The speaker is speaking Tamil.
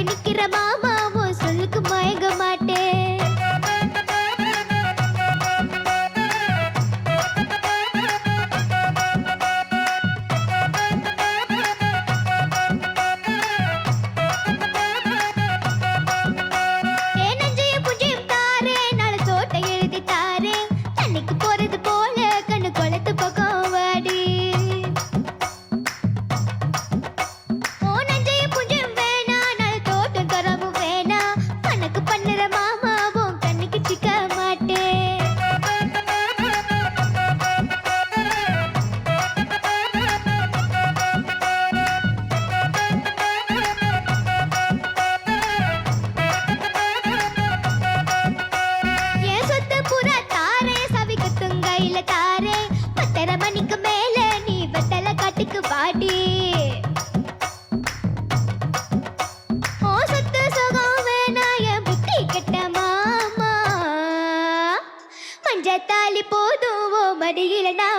நிக்கிற மாமாவும் சொல்லுக்கு மயங்க மாட்டேன். என் நெஞ்சையும் புஞ்சையும் தாரேன், நாளை சோட்டை எழுதி தாரேன். தண்ணிக்கு போறது போல கண்ணு கொளத்து பக்கம் வாடி. ஓ நெஞ்சையும் புஞ்சையும் வேணா, நாளை தோட்டம் கரமும் வேணா. கணக்கு பண்ணுற மாமாவும் கண்ணுக்கு சிக்க மாட்டேன். என் சொத்து புறா தாரே, சவி குத்தும் கையில தாரே. 10:30 மணிக்கு மேல நீ வெத்தலை காட்டுக்கு வாடி. ஓ சொத்து சுகம் வேணா, என் புத்தி கெட்ட மாமா. மஞ்சத்தாலி போதும் ஓ மடியில நான்